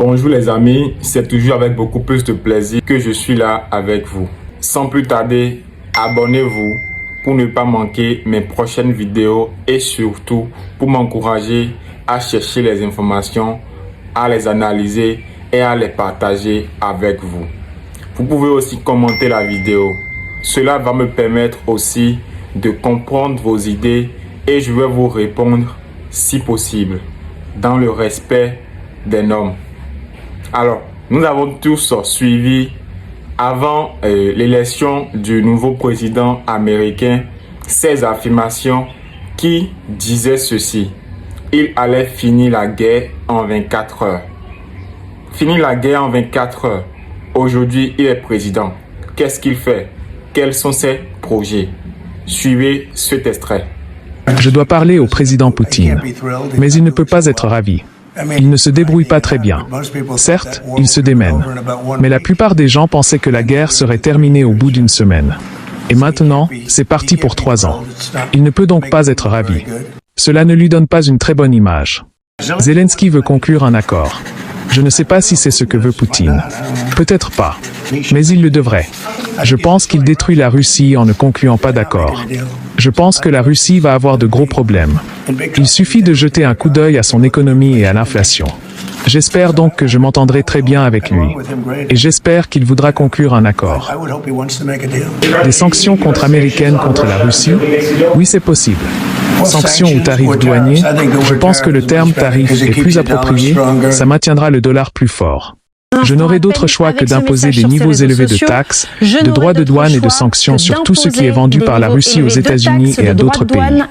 Bonjour les amis, c'est toujours avec beaucoup plus de plaisir que je suis là avec vous. Sans plus tarder, abonnez-vous pour ne pas manquer mes prochaines vidéos et surtout pour m'encourager à chercher les informations, à les analyser et à les partager avec vous. Vous pouvez aussi commenter la vidéo. Cela va me permettre aussi de comprendre vos idées et je vais vous répondre si possible, dans le respect des normes. Alors, nous avons tous suivi avant l'élection du nouveau président américain ces affirmations qui disaient ceci: il allait finir la guerre en 24 heures. Finir la guerre en 24 heures. Aujourd'hui, il est président. Qu'est-ce qu'il fait? Quels sont ses projets? Suivez cet extrait. Je dois parler au président Poutine, mais il ne peut pas être ravi. Il ne se débrouille pas très bien. Certes, il se démène. Mais la plupart des gens pensaient que la guerre serait terminée au bout d'une semaine. Et maintenant, c'est parti pour 3 ans. Il ne peut donc pas être ravi. Cela ne lui donne pas une très bonne image. Zelensky veut conclure un accord. Je ne sais pas si c'est ce que veut Poutine. Peut-être pas. Mais il le devrait. Je pense qu'il détruit la Russie en ne concluant pas d'accord. Je pense que la Russie va avoir de gros problèmes. Il suffit de jeter un coup d'œil à son économie et à l'inflation. J'espère donc que je m'entendrai très bien avec lui. Et j'espère qu'il voudra conclure un accord. Des sanctions américaines contre la Russie? Oui, c'est possible. Sanctions ou tarifs douaniers? Je pense que le terme tarif est plus approprié, ça maintiendra le dollar plus fort. Je n'aurai d'autre choix que d'imposer des niveaux élevés de taxes, de droits de douane et de sanctions sur tout ce qui est vendu par la Russie aux États-Unis et à d'autres pays.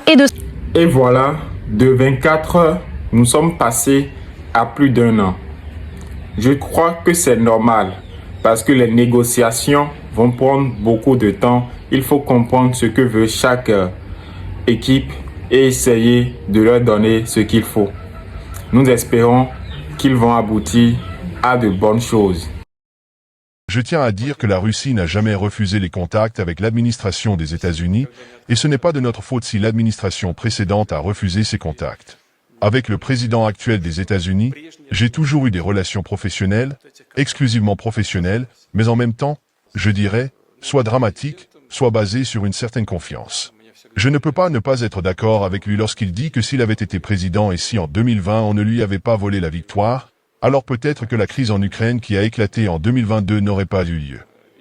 Et voilà, de 24 heures, nous sommes passés à plus d'1 an. Je crois que c'est normal parce que les négociations vont prendre beaucoup de temps. Il faut comprendre ce que veut chaque équipe et essayer de leur donner ce qu'il faut. Nous espérons qu'ils vont aboutir à de bonnes choses. Je tiens à dire que la Russie n'a jamais refusé les contacts avec l'administration des États-Unis, et ce n'est pas de notre faute si l'administration précédente a refusé ces contacts. Avec le président actuel des États-Unis, j'ai toujours eu des relations professionnelles, exclusivement professionnelles, mais en même temps, je dirais, soit dramatiques, soit basées sur une certaine confiance. Je ne peux pas ne pas être d'accord avec lui lorsqu'il dit que s'il avait été président et si en 2020 on ne lui avait pas volé la victoire, alors peut-être que la crise en Ukraine qui a éclaté en 2022 n'aurait pas eu lieu.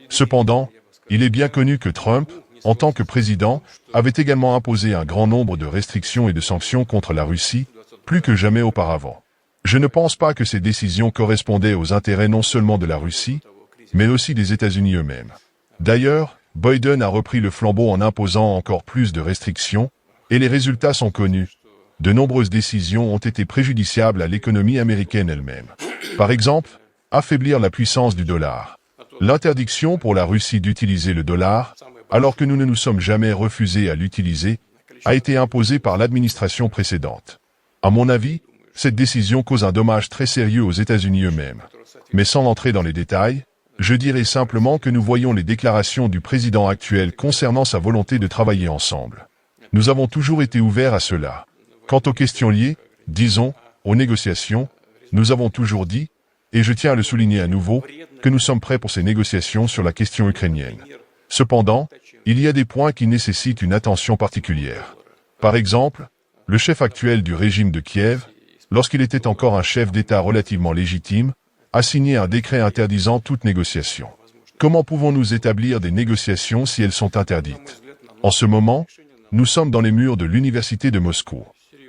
Cependant, il est bien connu que Trump, en tant que président, avait également imposé un grand nombre de restrictions et de sanctions contre la Russie, plus que jamais auparavant. Je ne pense pas que ces décisions correspondaient aux intérêts non seulement de la Russie, mais aussi des États-Unis eux-mêmes. D'ailleurs, Biden a repris le flambeau en imposant encore plus de restrictions, et les résultats sont connus. De nombreuses décisions ont été préjudiciables à l'économie américaine elle-même. Par exemple, affaiblir la puissance du dollar. L'interdiction pour la Russie d'utiliser le dollar, alors que nous ne nous sommes jamais refusés à l'utiliser, a été imposée par l'administration précédente. À mon avis, cette décision cause un dommage très sérieux aux États-Unis eux-mêmes. Mais sans entrer dans les détails, je dirais simplement que nous voyons les déclarations du président actuel concernant sa volonté de travailler ensemble. Nous avons toujours été ouverts à cela. Quant aux questions liées, disons, aux négociations, nous avons toujours dit, et je tiens à le souligner à nouveau, que nous sommes prêts pour ces négociations sur la question ukrainienne. Cependant, il y a des points qui nécessitent une attention particulière. Par exemple, le chef actuel du régime de Kiev, lorsqu'il était encore un chef d'État relativement légitime, a signé un décret interdisant toute négociation. Comment pouvons-nous établir des négociations si elles sont interdites? En ce moment, nous sommes dans les murs de l'université de Moscou.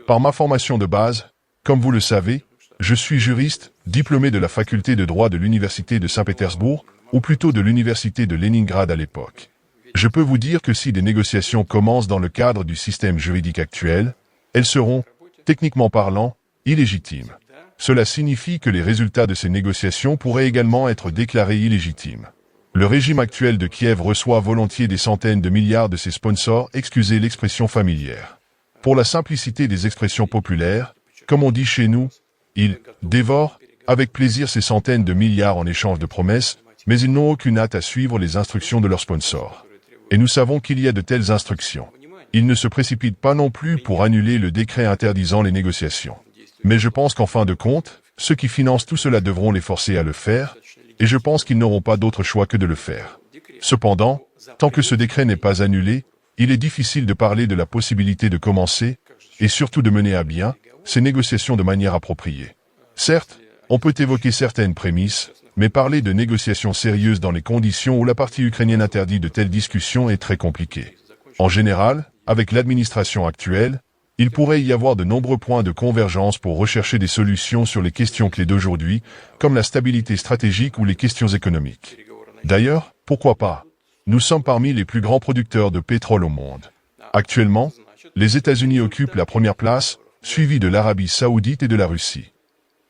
Par ma formation de base, comme vous le savez, je suis juriste, diplômé de la faculté de droit de l'université de Saint-Pétersbourg, ou plutôt de l'université de Leningrad à l'époque. Je peux vous dire que si des négociations commencent dans le cadre du système juridique actuel, elles seront, techniquement parlant, illégitimes. Cela signifie que les résultats de ces négociations pourraient également être déclarés illégitimes. Le régime actuel de Kiev reçoit volontiers des centaines de milliards de ses sponsors, excusez l'expression familière. Pour la simplicité des expressions populaires, comme on dit chez nous, ils dévorent avec plaisir ces centaines de milliards en échange de promesses, mais ils n'ont aucune hâte à suivre les instructions de leurs sponsors. Et nous savons qu'il y a de telles instructions. Ils ne se précipitent pas non plus pour annuler le décret interdisant les négociations. Mais je pense qu'en fin de compte, ceux qui financent tout cela devront les forcer à le faire, et je pense qu'ils n'auront pas d'autre choix que de le faire. Cependant, tant que ce décret n'est pas annulé, il est difficile de parler de la possibilité de commencer, et surtout de mener à bien, ces négociations de manière appropriée. Certes, on peut évoquer certaines prémices, mais parler de négociations sérieuses dans les conditions où la partie ukrainienne interdit de telles discussions est très compliqué. En général, avec l'administration actuelle, il pourrait y avoir de nombreux points de convergence pour rechercher des solutions sur les questions clés d'aujourd'hui, comme la stabilité stratégique ou les questions économiques. D'ailleurs, pourquoi pas? Nous sommes parmi les plus grands producteurs de pétrole au monde. Actuellement, les États-Unis occupent la première place, suivis de l'Arabie Saoudite et de la Russie.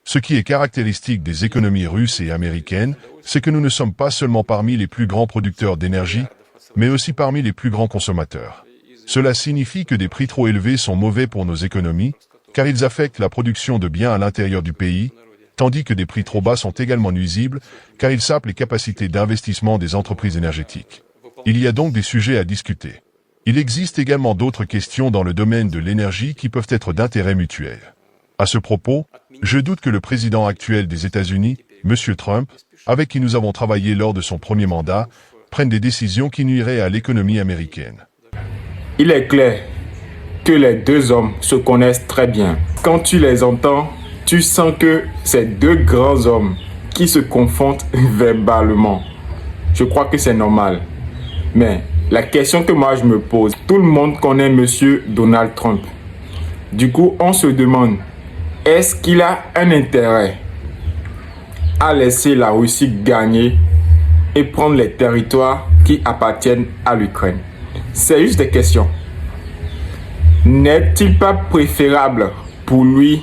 Ce qui est caractéristique des économies russes et américaines, c'est que nous ne sommes pas seulement parmi les plus grands producteurs d'énergie, mais aussi parmi les plus grands consommateurs. Cela signifie que des prix trop élevés sont mauvais pour nos économies, car ils affectent la production de biens à l'intérieur du pays, tandis que des prix trop bas sont également nuisibles, car ils sapent les capacités d'investissement des entreprises énergétiques. Il y a donc des sujets à discuter. Il existe également d'autres questions dans le domaine de l'énergie qui peuvent être d'intérêt mutuel. À ce propos, je doute que le président actuel des États-Unis, M. Trump, avec qui nous avons travaillé lors de son premier mandat, prenne des décisions qui nuiraient à l'économie américaine. Il est clair que les deux hommes se connaissent très bien. Quand tu les entends, tu sens que c'est deux grands hommes qui se confondent verbalement. Je crois que c'est normal. Mais la question que moi je me pose, tout le monde connaît M. Donald Trump. Du coup, on se demande, est-ce qu'il a un intérêt à laisser la Russie gagner et prendre les territoires qui appartiennent à l'Ukraine? C'est juste des questions. N'est-il pas préférable pour lui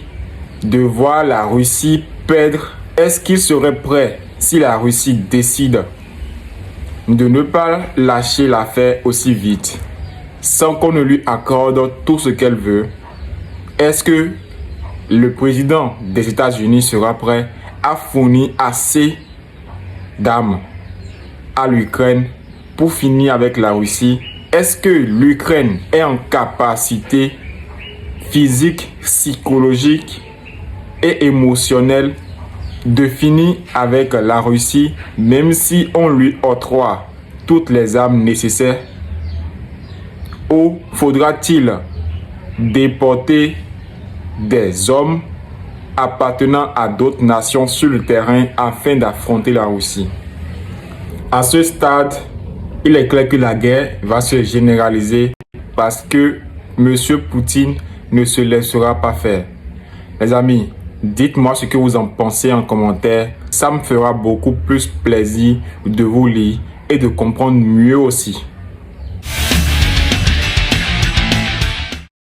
de voir la Russie perdre? Est-ce qu'il serait prêt, si la Russie décide de ne pas lâcher l'affaire aussi vite, sans qu'on ne lui accorde tout ce qu'elle veut? Est-ce que le président des États-Unis sera prêt à fournir assez d'armes à l'Ukraine pour finir avec la Russie? Est-ce que l'Ukraine est en capacité physique, psychologique et émotionnelle de finir avec la Russie, même si on lui octroie toutes les armes nécessaires? Ou faudra-t-il déporter des hommes appartenant à d'autres nations sur le terrain afin d'affronter la Russie? À ce stade, il est clair que la guerre va se généraliser parce que M. Poutine ne se laissera pas faire. Les amis, dites-moi ce que vous en pensez en commentaire. Ça me fera beaucoup plus plaisir de vous lire et de comprendre mieux aussi.